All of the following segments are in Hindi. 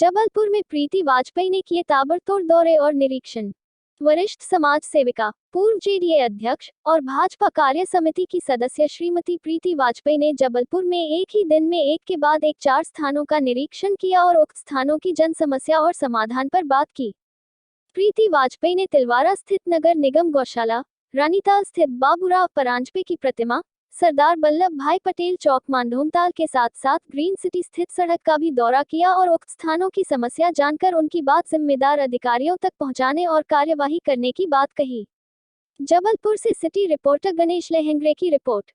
जबलपुर में प्रीति वाजपेयी ने किए ताबड़तोड़ दौरे और निरीक्षण। वरिष्ठ समाज सेविका, पूर्व जेडीए अध्यक्ष और भाजपा कार्य समिति की सदस्य श्रीमती प्रीति वाजपेयी ने जबलपुर में एक ही दिन में एक के बाद एक 4 स्थानों का निरीक्षण किया और उक्त स्थानों की जन समस्या और समाधान पर बात की। प्रीति वाजपेयी ने तिलवारा स्थित नगर निगम गौशाला, रानीताल स्थित बाबूराव परांजपे की प्रतिमा, सरदार वल्लभ भाई पटेल चौक मांडोमताल के साथ साथ ग्रीन सिटी स्थित सड़क का भी दौरा किया और उक्त स्थानों की समस्या जानकर उनकी बात जिम्मेदार अधिकारियों तक पहुंचाने और कार्यवाही करने की बात कही। जबलपुर से सिटी रिपोर्टर गणेश लहेंगरे की रिपोर्ट।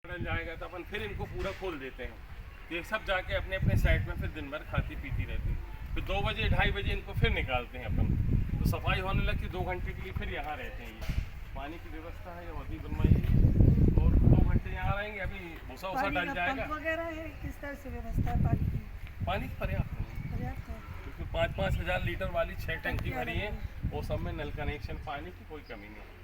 जाएगा तो अपन फिर इनको पूरा खोल देते हैं, ये सब जाके अपने अपने साइड में फिर दिन भर खाती पीती रहती है। फिर 2 बजे 2:30 बजे इनको फिर निकालते हैं अपन, तो सफाई होने लगती 2 घंटे के लिए फिर यहाँ रहते हैं। पानी की व्यवस्था है वही बनवाई और 2 घंटे यहाँ रहेंगे। अभी भूसा वूसा डाल जाएगा वगैरह है, किस तरह से व्यवस्था है पानी की? पानी पर्याप्त है क्योंकि 5-5 हज़ार लीटर वाली 6 टंकी भरी है, वो सब में नल कनेक्शन, पानी की कोई कमी नहीं है।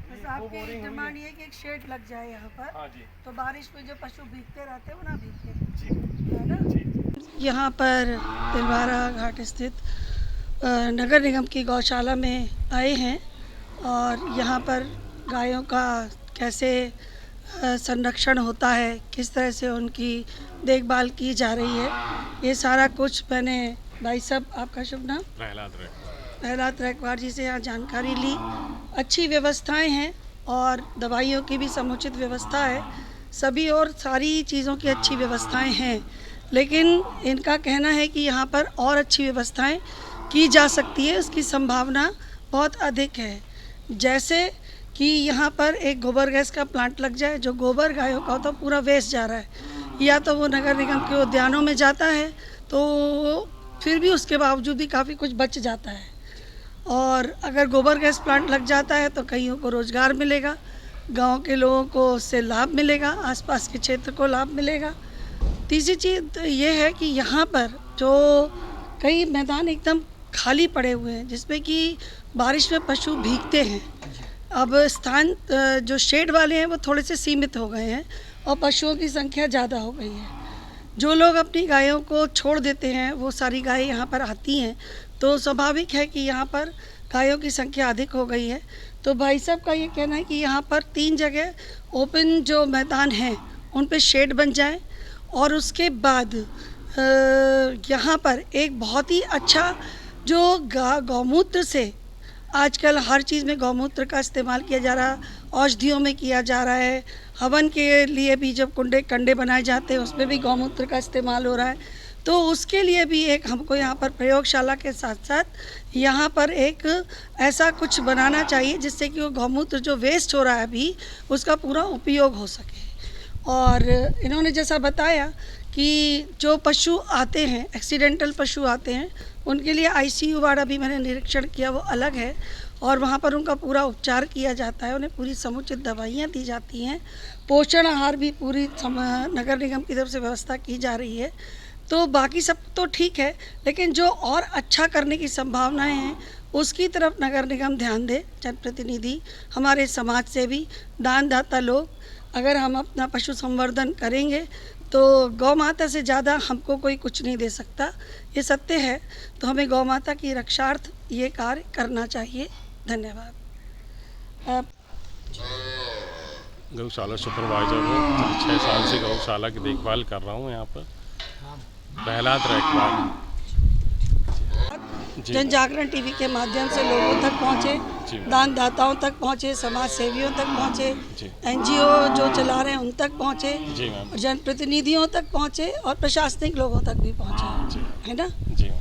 बस आपकी डिमांड ये कि एक शेड लग जाए यहाँ पर। हाँ जी, तो बारिश में जो पशु भीगते रहते हैं वो ना भीगते जी है ना। जी। यहाँ पर तिलवारा घाट स्थित नगर निगम की गौशाला में आए हैं और यहाँ पर गायों का कैसे संरक्षण होता है, किस तरह से उनकी देखभाल की जा रही है, ये सारा कुछ मैंने भाई साहब, आपका शुभ नाम? प्रहलाद रैकवार जी से यहाँ जानकारी ली। अच्छी व्यवस्थाएं हैं और दवाइयों की भी समुचित व्यवस्था है, सभी और सारी चीज़ों की अच्छी व्यवस्थाएं हैं, लेकिन इनका कहना है कि यहाँ पर और अच्छी व्यवस्थाएं की जा सकती है, उसकी संभावना बहुत अधिक है। जैसे कि यहाँ पर एक गोबर गैस का प्लांट लग जाए, जो गोबर गायों का होता है पूरा वेस्ट जा रहा है, या तो वो नगर निगम के उद्यानों में जाता है तो फिर भी उसके बावजूद भी काफ़ी कुछ बच जाता है। और अगर गोबर गैस प्लांट लग जाता है तो कईयों को रोज़गार मिलेगा, गांव के लोगों को उससे लाभ मिलेगा, आसपास के क्षेत्र को लाभ मिलेगा। तीसरी चीज़ ये है कि यहाँ पर जो कई मैदान एकदम खाली पड़े हुए हैं जिसमें कि बारिश में पशु भीगते हैं। अब स्थान जो शेड वाले हैं वो थोड़े से सीमित हो गए हैं और पशुओं की संख्या ज़्यादा हो गई है। जो लोग अपनी गायों को छोड़ देते हैं वो सारी गायें यहाँ पर आती हैं, तो स्वाभाविक है कि यहाँ पर गायों की संख्या अधिक हो गई है। तो भाई साहब का ये कहना है कि यहाँ पर 3 जगह ओपन जो मैदान हैं उन पे शेड बन जाए और उसके बाद यहाँ पर एक बहुत ही अच्छा जो गौमूत्र से, आजकल हर चीज़ में गौमूत्र का इस्तेमाल किया जा रहा है, औषधियों में किया जा रहा है, हवन के लिए भी जब कंडे बनाए जाते हैं उसमें भी गौमूत्र का इस्तेमाल हो रहा है। तो उसके लिए भी एक हमको यहाँ पर प्रयोगशाला के साथ साथ यहाँ पर एक ऐसा कुछ बनाना चाहिए जिससे कि वो गौमूत्र जो वेस्ट हो रहा है अभी उसका पूरा उपयोग हो सके। और इन्होंने जैसा बताया कि जो पशु आते हैं, एक्सीडेंटल पशु आते हैं, उनके लिए ICU वार्ड भी मैंने निरीक्षण किया, वो अलग है और वहाँ पर उनका पूरा उपचार किया जाता है, उन्हें पूरी समुचित दवाइयाँ दी जाती हैं, पोषण आहार भी पूरी नगर निगम की तरफ से व्यवस्था की जा रही है। तो बाकी सब तो ठीक है, लेकिन जो और अच्छा करने की संभावनाएं हैं उसकी तरफ नगर निगम ध्यान दे। जनप्रतिनिधि, हमारे समाज सेवी, दानदाता लोग, अगर हम अपना पशु संवर्धन करेंगे तो गौ माता से ज़्यादा हमको कोई कुछ नहीं दे सकता, ये सत्य है। तो हमें गौ माता की रक्षार्थ ये कार्य करना चाहिए। धन्यवाद। गौशाला सुपरवाइजर हूँ, 6 साल से गौशाला की देखभाल कर रहा हूँ यहाँ पर। प्रहलाद रैकवार। जन जागरण टीवी के माध्यम से लोगों तक पहुँचे, दानदाताओं तक पहुँचे, समाज सेवियों तक पहुँचे, NGO जो चला रहे हैं उन तक पहुँचे, जनप्रतिनिधियों तक पहुँचे और प्रशासनिक लोगों तक भी पहुँचे, है ना।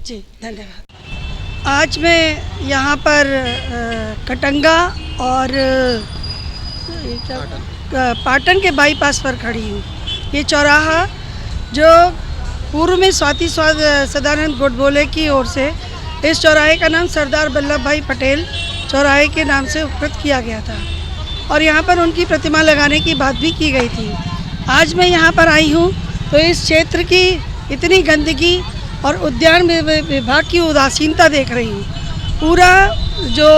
जी धन्यवाद। आज मैं यहाँ पर कटंगा और पाटन के बाईपास पर खड़ी हूँ। ये चौराहा जो पूर्व में स्वाति सदानंद गोडबोले की ओर से इस चौराहे का नाम सरदार वल्लभ भाई पटेल चौराहे के नाम से उपकृत किया गया था और यहाँ पर उनकी प्रतिमा लगाने की बात भी की गई थी। आज मैं यहाँ पर आई हूँ तो इस क्षेत्र की इतनी गंदगी और उद्यान विभाग की उदासीनता देख रही हूँ। पूरा जो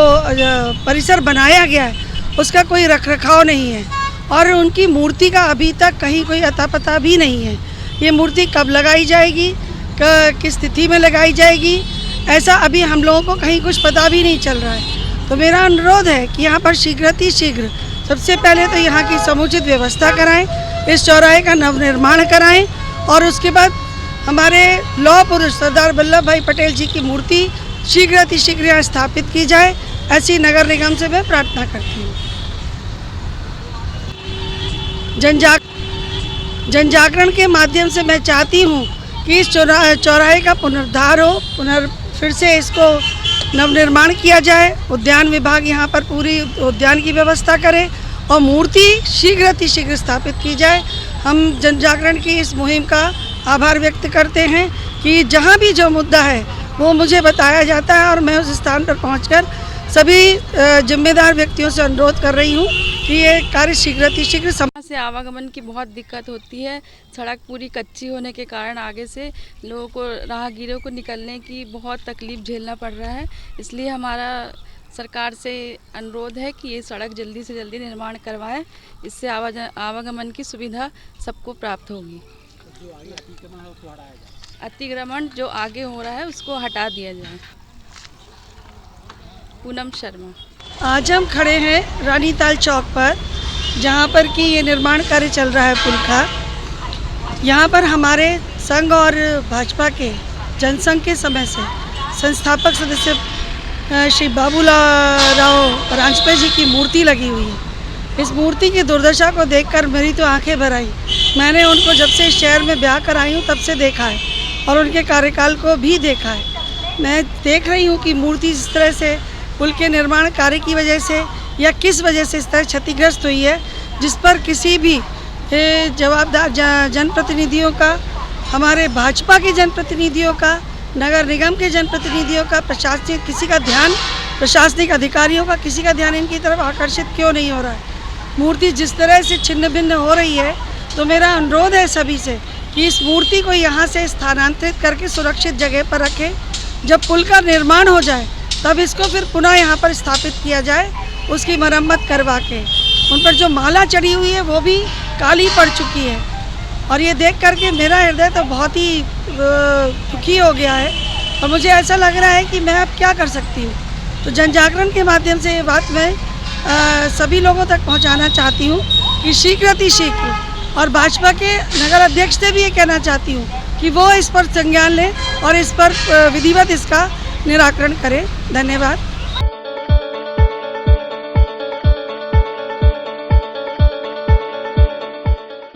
परिसर बनाया गया है उसका कोई रखरखाव नहीं है और उनकी मूर्ति का अभी तक कहीं कोई अता पता भी नहीं है। ये मूर्ति कब लगाई जाएगी, किस तिथि में लगाई जाएगी, ऐसा अभी हम लोगों को कहीं कुछ पता भी नहीं चल रहा है। तो मेरा अनुरोध है कि यहाँ पर शीघ्र सबसे पहले तो यहाँ की समुचित व्यवस्था कराएं, इस चौराहे का नवनिर्माण कराएं और उसके बाद हमारे लौह पुरुष सरदार वल्लभ भाई पटेल जी की मूर्ति शीघ्र यहाँ स्थापित की जाए, ऐसी नगर निगम से मैं प्रार्थना करती हूँ। जनजागरण के माध्यम से मैं चाहती हूँ कि इस चौराहे का पुनरुद्धार हो, फिर से इसको नवनिर्माण किया जाए। उद्यान विभाग यहाँ पर पूरी उद्यान की व्यवस्था करे और मूर्ति शीघ्र स्थापित की जाए। हम जनजागरण की इस मुहिम का आभार व्यक्त करते हैं कि जहाँ भी जो मुद्दा है वो मुझे बताया जाता है और मैं उस स्थान पर पहुंचकर सभी जिम्मेदार व्यक्तियों से अनुरोध कर रही हूँ कि ये कार्य शीघ्र से आवागमन की बहुत दिक्कत होती है। सड़क पूरी कच्ची होने के कारण आगे से लोगों को, राहगीरों को निकलने की बहुत तकलीफ झेलना पड़ रहा है। इसलिए हमारा सरकार से अनुरोध है कि ये सड़क जल्दी से जल्दी निर्माण करवाएं, इससे आवागमन की सुविधा सबको प्राप्त होगी। अतिक्रमण जो आगे हो रहा है उसको हटा दिया जाए। पूनम शर्मा। आज हम खड़े हैं रानीताल चौक पर, जहाँ पर कि ये निर्माण कार्य चल रहा है पुल का। यहाँ पर हमारे संघ और भाजपा के जनसंघ के समय से संस्थापक सदस्य श्री बाबूराव परांजपे जी की मूर्ति लगी हुई है। इस मूर्ति की दुर्दशा को देखकर मेरी तो आंखें भर आई। मैंने उनको जब से इस शहर में ब्याह कराई हूँ तब से देखा है और उनके कार्यकाल को भी देखा है। मैं देख रही हूँ कि मूर्ति इस तरह से पुल के निर्माण कार्य की वजह से या किस वजह से इस तरह क्षतिग्रस्त हुई है, जिस पर किसी भी जवाबदार जनप्रतिनिधियों का, हमारे भाजपा के जनप्रतिनिधियों का, नगर निगम के जनप्रतिनिधियों का, प्रशासनिक अधिकारियों का किसी का ध्यान इनकी तरफ आकर्षित क्यों नहीं हो रहा है। मूर्ति जिस तरह से छिन्न भिन्न हो रही है, तो मेरा अनुरोध है सभी से कि इस मूर्ति को यहाँ से स्थानांतरित करके सुरक्षित जगह पर रखें। जब पुल का निर्माण हो जाए तब इसको फिर पुनः यहाँ पर स्थापित किया जाए, उसकी मरम्मत करवा के। उन पर जो माला चढ़ी हुई है वो भी काली पड़ चुकी है और ये देख करके मेरा हृदय तो बहुत ही दुखी हो गया है और मुझे ऐसा लग रहा है कि मैं अब क्या कर सकती हूँ। तो जनजागरण के माध्यम से ये बात मैं सभी लोगों तक पहुँचाना चाहती हूँ कि शीघ्र और भाजपा के नगर अध्यक्ष से भी ये कहना चाहती हूँ कि वो इस पर संज्ञान लें और इस पर विधिवत इसका निराकरण करें। धन्यवाद।